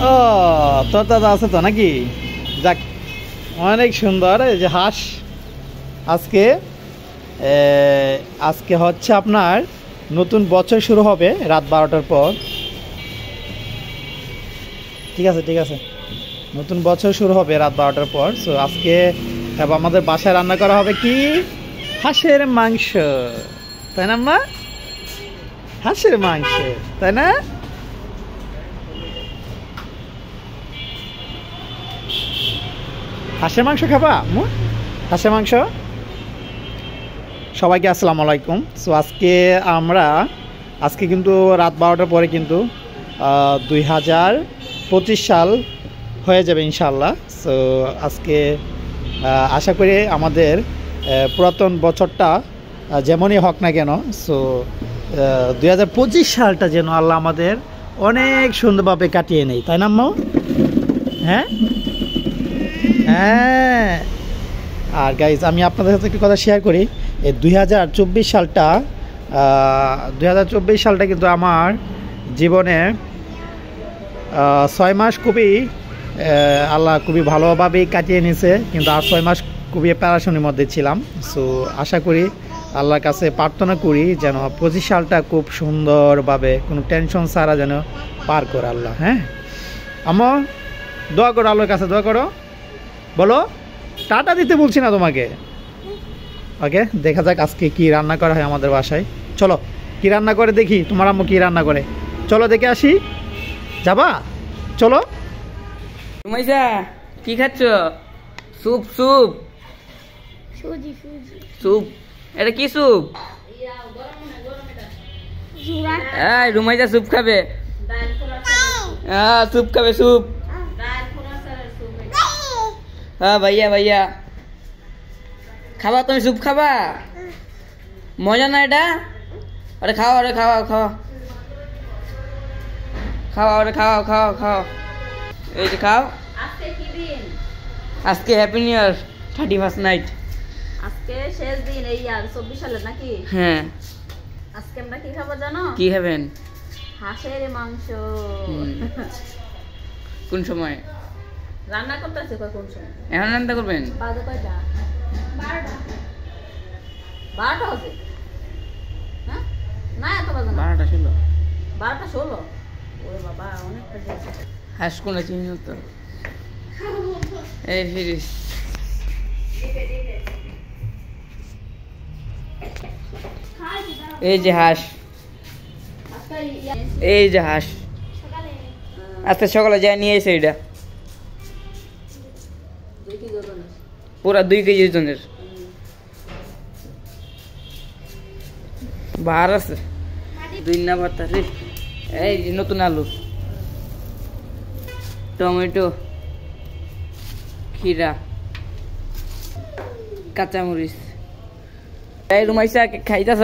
ও তোর দাদা আছে তো নাকি? যাক, অনেক সুন্দর। এই যে হাঁস, আজকে আজকে হচ্ছে আপনার নতুন বছর শুরু হবে রাত 12টার পর। ঠিক আছে ঠিক আছে, নতুন বছর শুরু হবে রাত 12টার পর। সো আজকে আমাদের বাসায় রান্না করা হবে কি? হাঁসের মাংস, তাই না মা? হাঁসের মাংস, তাই না? হাঁসের মাংস খাবা? হাঁসের মাংস। সবাইকে আসসালামু আলাইকুম। সো আজকে কিন্তু রাত 12টার পরে কিন্তু 2025 সাল হয়ে যাবে ইনশাল্লাহ। সো আজকে আশা করি আমাদের পুরাতন বছরটা যেমনই হোক না কেন, সো 2025 সালটা যেন আল্লাহ আমাদের অনেক সুন্দরভাবে কাটিয়ে নেই, তাই না আম্মু? হ্যাঁ হ্যাঁ। আর গাইজ, আমি আপনাদের সাথে একটি কথা শেয়ার করি। এই 2024 সালটা কিন্তু আমার জীবনে 6 মাস খুবই আল্লাহ খুবই ভালোভাবেই কাটিয়ে নিয়েছে, কিন্তু আর 6 মাস খুবই প্যারাশনির মধ্যে ছিলাম। সো আশা করি, আল্লাহর কাছে প্রার্থনা করি যেন 25 সালটা খুব সুন্দরভাবে কোনো টেনশন ছাড়া যেন পার করে আল্লাহ। হ্যাঁ আম্মু, দোয়া করো, আল্লাহর কাছে দোয়া করো। বলো, টাটা দিতে বলছি না তোমাকে। ওকে, দেখা যাক আজকে কি রান্না করা হয় আমাদের বাসায়। চলো কি রান্না করে দেখি, তোমার আম্মু কি রান্না করে। চলো দেখে আসি। যাবা? চলো। রুমাইসা, কি খাচ্ছ? Soup soup soup. এটা কি স্যুপ? রুমাইসা স্যুপ খাবে। স্যুপ খাবে, স্যুপ। হ্যাঁ ভাইয়া ভাইয়া, খাবা তুমি? স্যুপ খাবা? মজা না এটা? আরে খাও, আরে খাওয়া খাওয়া খাওয়া, আরে খাও খাও খাও, এই যে খাও। আজকে happy new year, 31st night. আজকে শেষ দিন এই আর 24 সালের নাকি? হ্যাঁ। আজকে আমরা কি খাবো জানো? কি খাবেন? হাঁসের মাংস। কোন সময় রান্না করতেছে? কোন সময়? এখন রান্না করবেন? বাজে কয়টা? 12টা। 12টা হবে হ্যাঁ? না, এত বাজে না। 12টা 16। 12টা 16? ওরে বাবা, অনেকটা হয়েছে। হাঁস কোনটা চিনি তো। এই ফিরিস, এই যে হাঁস, এই যে হাঁস আজকে সকালে যা নিয়ে এসে, এটা পুরা 2 কেজি ওজনের। বার আছে 2 না ভাতা রে। এই যে নতুন আলু, টমেটো, খিরা, কাঁচামরিচ। এই রুমাইসা খাইতেছ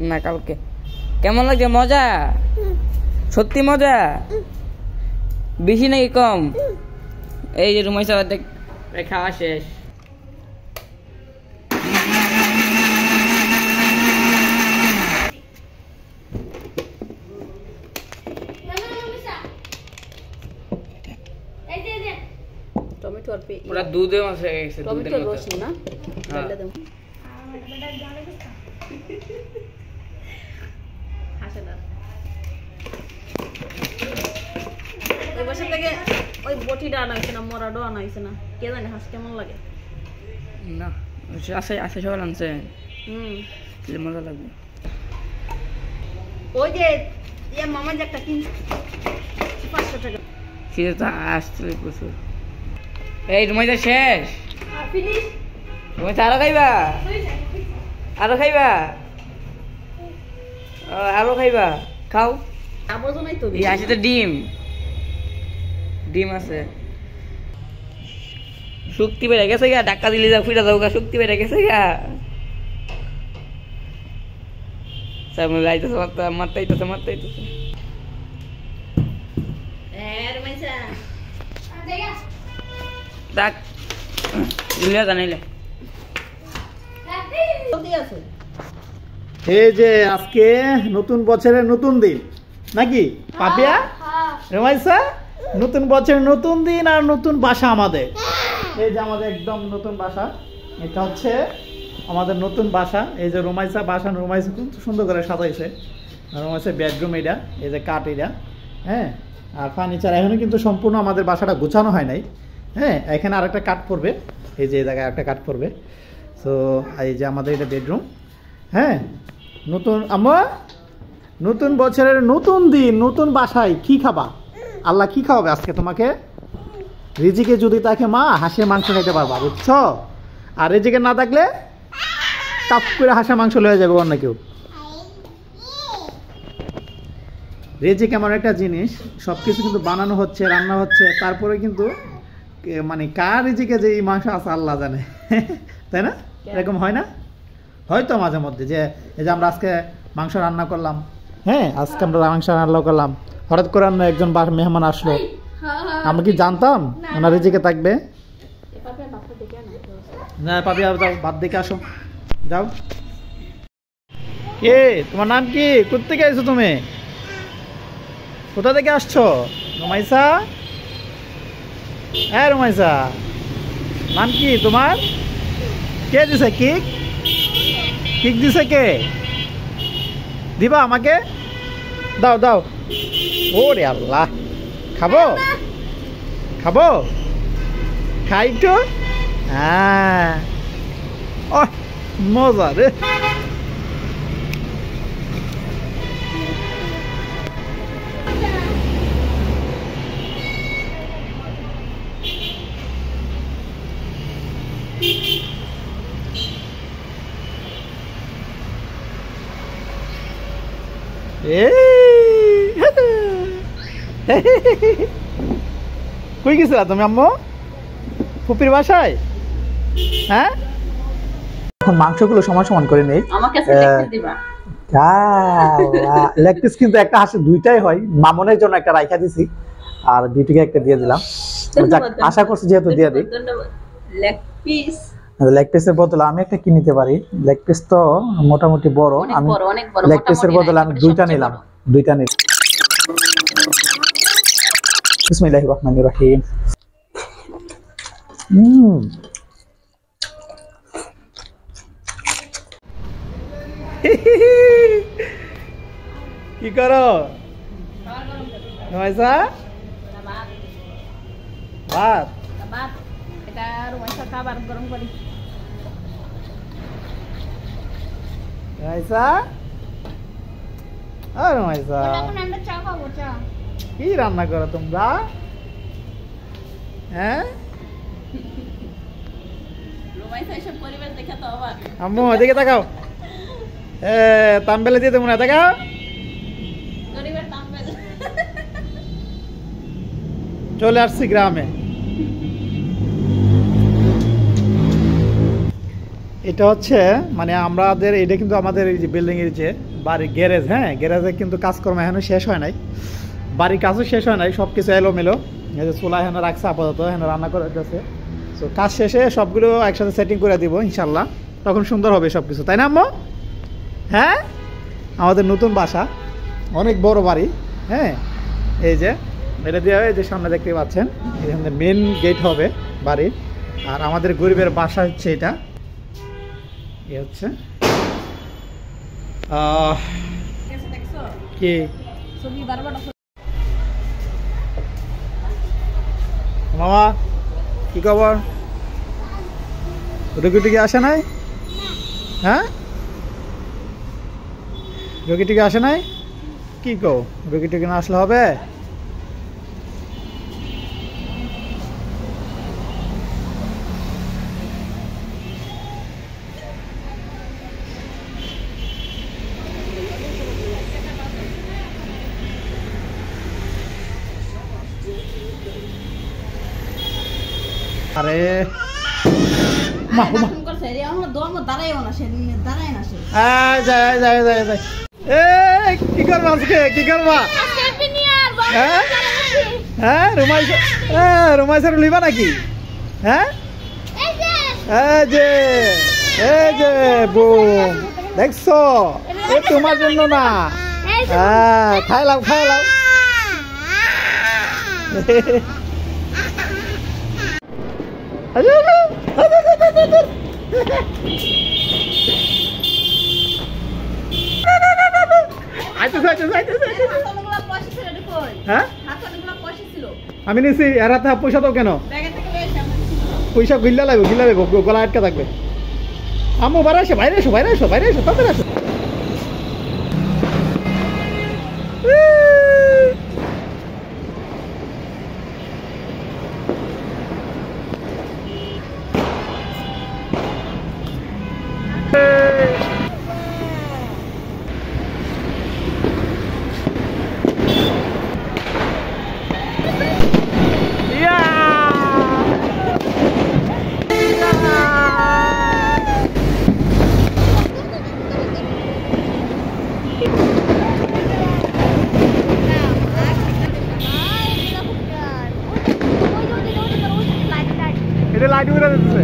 না? কালকে কেমন লাগে? মজা? সত্যি মজা? বেশি নাকি কম? এই যে রুমাইসা খাওয়া শেষ। টমেটো আর পুরা দুধে মাছ হয়ে গেছে। টমেটো রস না ডালে দাও। হাসে না। ওই বসে থেকে ওই বটিটা আনা হয়েছে না, মরাডো আনা হয়েছে না, কে জানে হাঁস কেমন লাগে। না আছে আছে, সবাই আনছে। মজা লাগবে। ওই যে মামা যে একটা কিনছে 500 টাকা। সেটা তো আসছে প্রচুর। এই রুমাইসা শেষ? ফিনিশ। রুমাইসা আরো খাইবা? আরো খাইবা? আরো খাইবা? খাও। আবর্জনাই তো। এই আছে তো ডিম, ডিম আছে। শক্তি বেড়ে গেছে গা, ধাক্কা দিলে যা ফুটা যাও গা, শক্তি বেড়ে গেছে গা। সামনে যাইতেছে, মারতাইতেছে মারতাইতেছে। দেখ জানাইলে এই যে আজকে নতুন বছরের নতুন দিন, নাকি পাপিয়া রুমাইসা? নতুন বছর, নতুন দিন আর নতুন বাসা আমাদের। এই যে আমাদের একদম নতুন বাসা, এটা হচ্ছে আমাদের নতুন বাসা। এই যে রুমাইসা বাসা, রুমাইসা খুব সুন্দর করে সাজাইছে। রুমাইসা বেডরুম এটা, এই যে কাঠ এটা, হ্যাঁ। আর ফার্নিচার এখনো কিন্তু সম্পূর্ণ আমাদের বাসাটা গুছানো হয় নাই, হ্যাঁ। এখানে আরেকটা কাঠ পড়বে, এই যে এই জায়গায় একটা কাঠ পড়বে। সো এই যে আমাদের এটা বেডরুম, হ্যাঁ। নতুন আমরা নতুন বছরের নতুন দিন, নতুন বাসায় কি খাবা? আল্লাহ কি খাওয়াবে আজকে তোমাকে? রিজিকে যদি তাকে মা হাঁসের মাংস খাইতে পারবা, বুঝছো? আর রিজিকে না থাকলে টাপ করে হাঁসের মাংস লয়ে যাবে অন্য কেউ। রিজিক এমন একটা জিনিস, সবকিছু কিন্তু বানানো হচ্ছে, রান্না হচ্ছে, তারপরে কিন্তু মানে কার রিজিকে যে এই মাংস আছে আল্লাহ জানে, তাই না? এরকম হয় না? হয়তো মাঝে মধ্যে যে এই যে আমরা আজকে মাংস রান্না করলাম, হ্যাঁ, আজকে আমরা মাংস রান্না করলাম, হঠাৎ করে একজন মেহমান আসলো, আমরা কি জানতাম ওনার রিজিকে থাকবে? না পাপি, যাও ভাত দেখে আসো, যাও। কে তোমার নাম কি? কোথা থেকে এসো তুমি? কোথা থেকে আসছো? রুমাইসা? হ্যাঁ রুমাইসা, নাম কি তোমার? কে দিছে কেক? কেক দিছে কে? দিবা আমাকে? দাও দাও। ওরে আল্লাহ, খাবো খাবো, খাই তো। হ্যাঁ, ও মজা রে। কই গেছিলা তুমি আম্মু? ফুপির বাসায়? হ্যাঁ, এখন মাংসগুলো সমান সমান করে নেই। লেগ পিস কিন্তু একটা হাঁসের দুইটাই হয়, মামনের জন্য একটা রাইখা দিছি আর বিটিকে একটা দিয়ে দিলাম। আশা করছি যেহেতু দিয়ে দিই। লেগ পিসের বদলে আমি একটা কি নিতে পারি? লেগ পিস তো মোটামুটি বড়, আমি লেগ পিসের বদলে আমি দুইটা নিলাম। বিসমিল্লাহির রহমানির রহিম। কি করো রুমাইসা? ভাত এটা রুমাইসা খাবার গরম করি। রুমাইসা, ও রুমাইসা, আমরা চা খাবো। চা কি রান্না করো তোমরা? হ্যাঁ রুমাইসা এসব পরিবেশ দেখে তো অবাক। আম্মু এদিকে তাকাও, তাম্বেলে দিয়ে দেবো না, তাকাও। চলে আসছি গ্রামে। এটা হচ্ছে মানে আমাদের এটা কিন্তু আমাদের এই যে বিল্ডিং এর যে বাড়ির গ্যারেজ, হ্যাঁ, গ্যারেজে কিন্তু কাজকর্ম এখনো শেষ হয় নাই, বাড়ির কাজও শেষ হয় নাই, সব কিছু এলোমেলো। এই যে চুলা এখানে রাখছে আপাতত, এখানে রান্না করে দিতেছে। তো কাজ শেষে সবগুলো একসাথে সেটিং করে দিব ইনশাল্লাহ, তখন সুন্দর হবে সব কিছু, তাই না আম্মু? হ্যাঁ, আমাদের নতুন বাসা, অনেক বড় বাড়ি, হ্যাঁ। এই যে এটা দিয়ে এই যে সামনে দেখতে পাচ্ছেন, এখানে মেন গেট হবে বাড়ির। আর আমাদের গরিবের বাসা হচ্ছে এটা, এ হচ্ছে কি মামা, কি খবর? রুগী টুকি আসে নাই? হ্যাঁ, রুগী টুকি আসে নাই? কি কও, রুগী টুকি না আসলে হবে? আরে মা মা কি করবা আজকে? কি করবা? হ্যাঁ রুমাইসার লিবা নাকি? হ্যাঁ, এই যে বুম, দেখছো? তোমার জন্য না, খাইলাম খাইলাম আমি নিছি এর হাতে পয়সা তো কেন পয়সা গিল্লা লাগবে গলা আটকে থাকবে আম্মু বাইরে আসো বাইরে এসো বাইরে এসো বাইরে এসো তাড়াতাড়ি আসো এটা লাইট উড়ে যাচ্ছে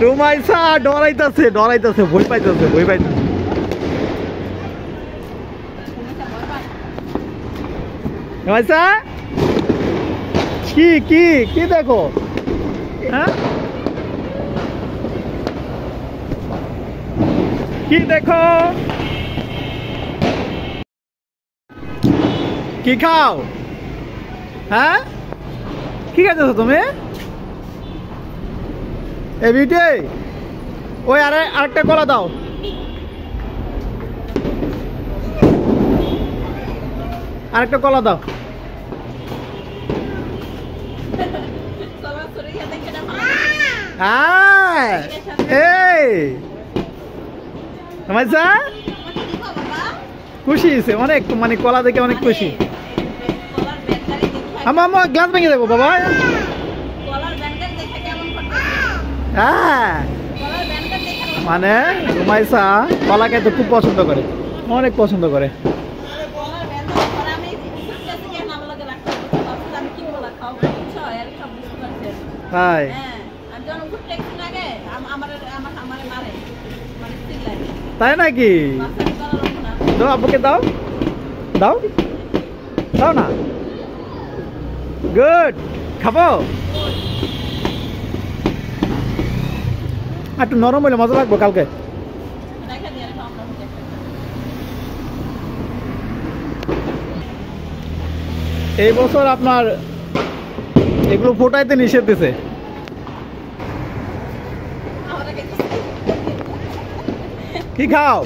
রুমাইসা ডরাইতেছে ভয় পাইতেছে রুমাইসা কি দেখো হ্যাঁ কি দেখো কি খাও হ্যাঁ কি খাইতেছো তুমি এই বিটে ওই আরেকটা কলা দাও আরেকটা কলা দাও এই খুশি হয়েছে অনেক মানে কলা দেখে অনেক খুশি আমার গ্লাস ভেঙে দেবো বাবা হ্যাঁ মানে রুমাইসা কলা খেতে খুব পছন্দ করে অনেক পছন্দ করে তাই তাই নাকি তো আপুকে দাও দাও দাও না গুড খাবো একটু নরম হইলে মজা লাগবে কালকে এই বছর আপনার এগুলো ফোটাইতে নিষেধ দিছে কি খাও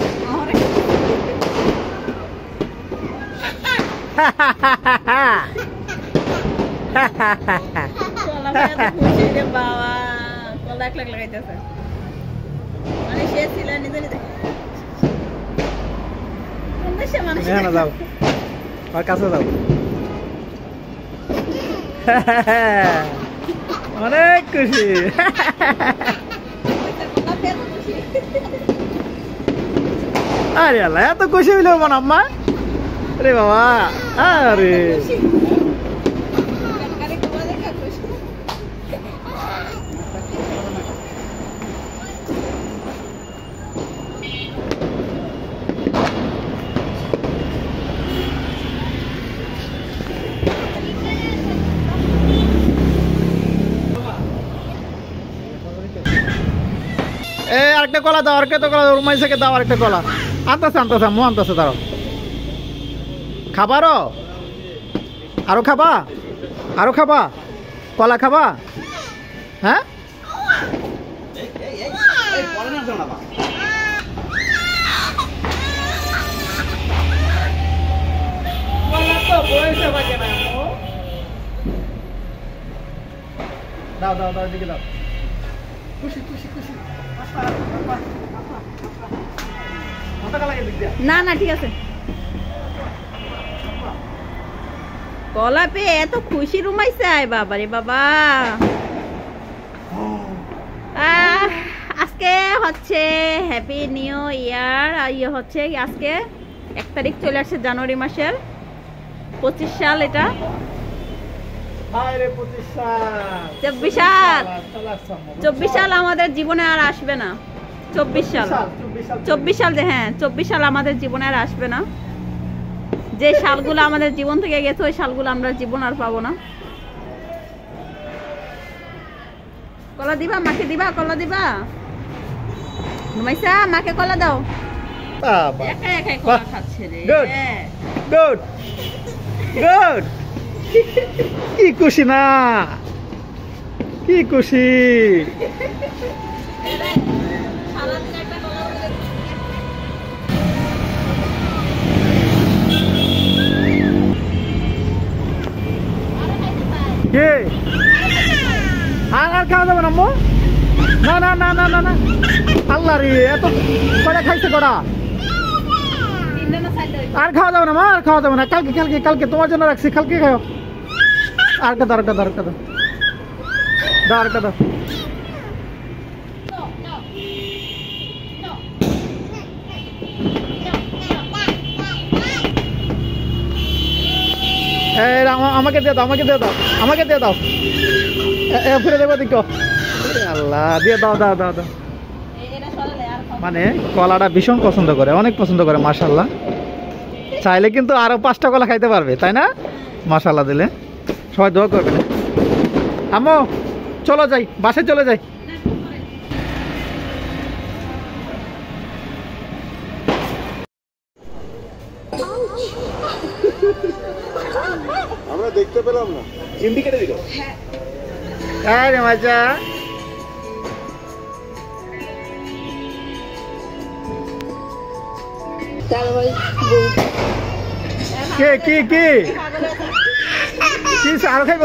যাও আর কাছে যাও অনেক খুশি আরে আল্লাহ এত খুশি হইল মন আম্মা আরে বাবা আরে আরেকটা কলা দাও আরেকটা কলা দাও রুমাইসাকে দাও আরেকটা কলা আনতেছে মো আনতেছে দাঁড়াও খাবারও আরো খাবা কলা খাবা হ্যাঁ দাও দাও দাও দিকে দাও খুশি খুশি খুশি না না ঠিক আছে কলা পেয়ে এত খুশি রুমাইছে আয় বাবা রে বাবা। আজকে হচ্ছে হ্যাপি নিউ ইয়ার। ইয়ে হচ্ছে আজকে 1 তারিখ চলে আসছে জানুয়ারি মাসের 25 সাল। এটা 24 সাল আমাদের জীবনে আর আসবে না। 24 সাল হ্যাঁ 24 সাল আমাদের জীবনে আর আসবে না। যে সালগুলো আমাদের জীবন থেকে গেছে ওই সালগুলো আমরা জীবন আর পাবো না। কলা দিবা মাকে, দিবা কলা দিবা? নুমাইসা মাকে কলা দাও। একা একাই কলা খাচ্ছে রে। Good good. কি খুশি না, কি খুশি। আর খাওয়া যাবে না আম্মু? না না না না না না, আল্লাহ রে এত কটা খাইছে কটা? আর খাওয়া যাবে না মা, আর খাওয়া যাবে না। কালকে কালকে কালকে তোমার জন্য রাখছি, কালকে খাও। আরেকটা দাও, আরেকটা দাও, আরেকটা দাও, দাও আরেকটা দাও। আমাকে দিয়ে দাও, আমাকে দিয়ে দাও, আমাকে দিয়ে দাও। ফিরে দেবো দেখো। আল্লাহ দিয়ে দাও, দাও দাও দাও। মানে কলাটা ভীষণ পছন্দ করে, অনেক পছন্দ করে মাশাআল্লাহ। চাইলে কিন্তু আরো 5টা কলা খাইতে পারবে, তাই না? মাশাআল্লাহ দিলে সবাই দোয়া করবে। আম্মু চলো যাই, বাসায় চলে যাই। আমরা দেখতে পেলাম না। চিমটি কেটে দিল। হ্যাঁ রে মজা। কে কি কি কি আর খাইব?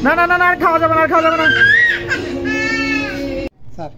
না না না না, আর খাওয়া যাবে না, আর খাওয়া যাবে না স্যার।